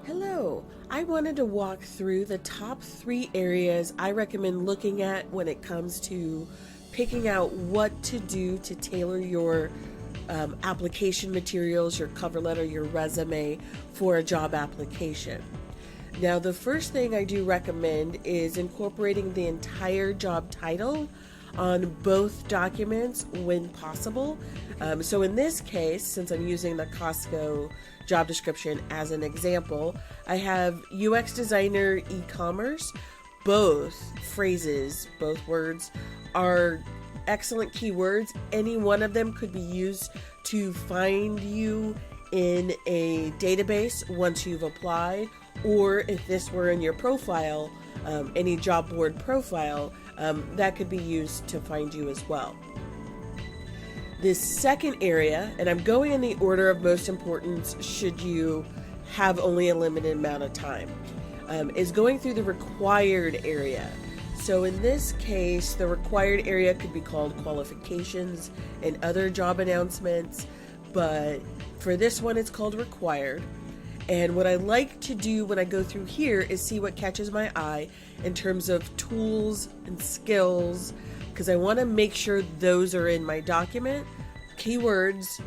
Hello, I wanted to walk through the top 3 areas I recommend looking at when it comes to picking out what to do to tailor your application materials, your cover letter, your resume for a job application. Now, the first thing I do recommend is incorporating the entire job title on both documents when possible. So in this case, since I'm using the Costco job description as an example, I have UX designer e-commerce. Both phrases, both words are excellent keywords. Any one of them could be used to find you in a database once you've applied, or if this were in your profile, any job board profile, that could be used to find you as well. This second area, and I'm going in the order of most importance should you have only a limited amount of time, is going through the required area. So in this case, the required area could be called qualifications and other job announcements, but for this one it's called required. And what I like to do when I go through here is see what catches my eye in terms of tools and skills, because I want to make sure those are in my document. Keywords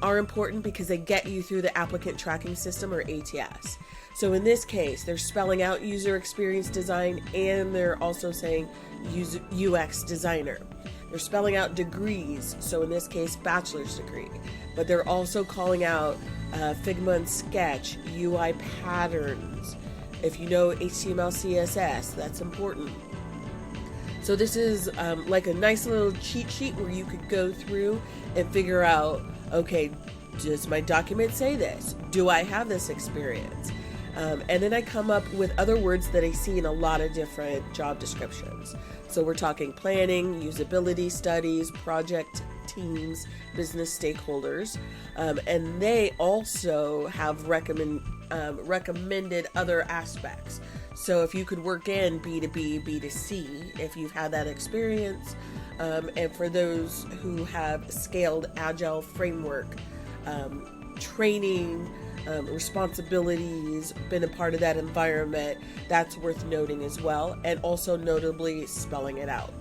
are important because they get you through the applicant tracking system, or ATS. So in this case, they're spelling out user experience design, and they're also saying UX designer. They're spelling out degrees, so in this case, bachelor's degree. But they're also calling out Figma and Sketch, UI patterns. If you know HTML, CSS, that's important. So this is like a nice little cheat sheet where you could go through and figure out, okay, does my document say this? Do I have this experience? And then I come up with other words that I see in a lot of different job descriptions. So we're talking planning, usability studies, project teams, business stakeholders, and they also have recommended other aspects. So if you could work in B2B, B2C, if you've had that experience, and for those who have scaled agile framework, training, responsibilities, been a part of that environment, that's worth noting as well, and also notably spelling it out.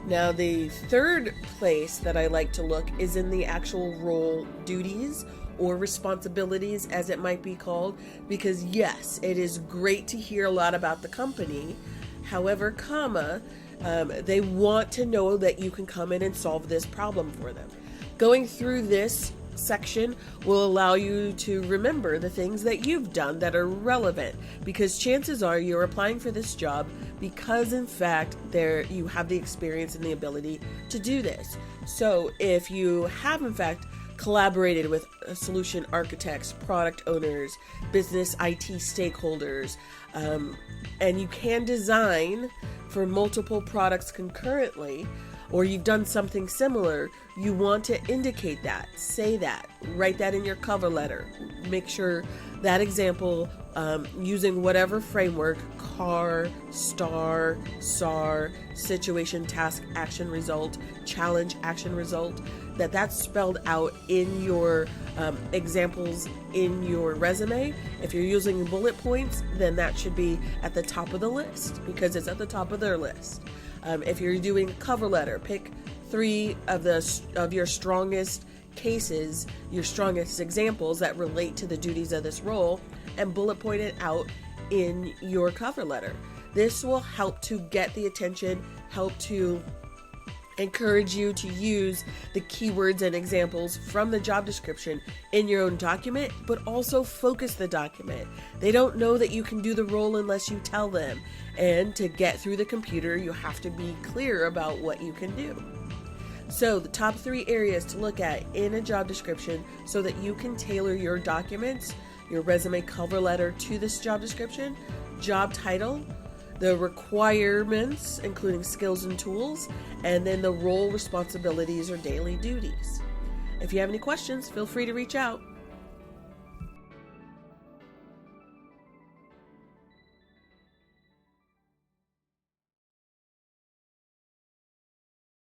Now, the third place that I like to look is in the actual role duties or responsibilities, as it might be called, because yes, it is great to hear a lot about the company. However, they want to know that you can come in and solve this problem for them. Going through this section will allow you to remember the things that you've done that are relevant, because chances are you're applying for this job because in fact you have the experience and the ability to do this. So if you have in fact collaborated with solution architects, product owners, business IT stakeholders, and you can design for multiple products concurrently, or you've done something similar, you want to indicate that, say that, write that in your cover letter. Make sure that example, using whatever framework, CAR, STAR, SAR, situation, task, action, result, challenge, action, result, that's spelled out in your examples in your resume. If you're using bullet points, then that should be at the top of the list because it's at the top of their list. If you're doing a cover letter, pick 3 of your strongest cases, your strongest examples that relate to the duties of this role, and bullet point it out in your cover letter. This will help to get the attention, help to encourage you to use the keywords and examples from the job description in your own document, but also focus the document. They don't know that you can do the role unless you tell them. And to get through the computer, you have to be clear about what you can do. So the top 3 areas to look at in a job description so that you can tailor your documents, your resume cover letter to this job description: job title, the requirements, including skills and tools, and then the role responsibilities or daily duties. If you have any questions, feel free to reach out.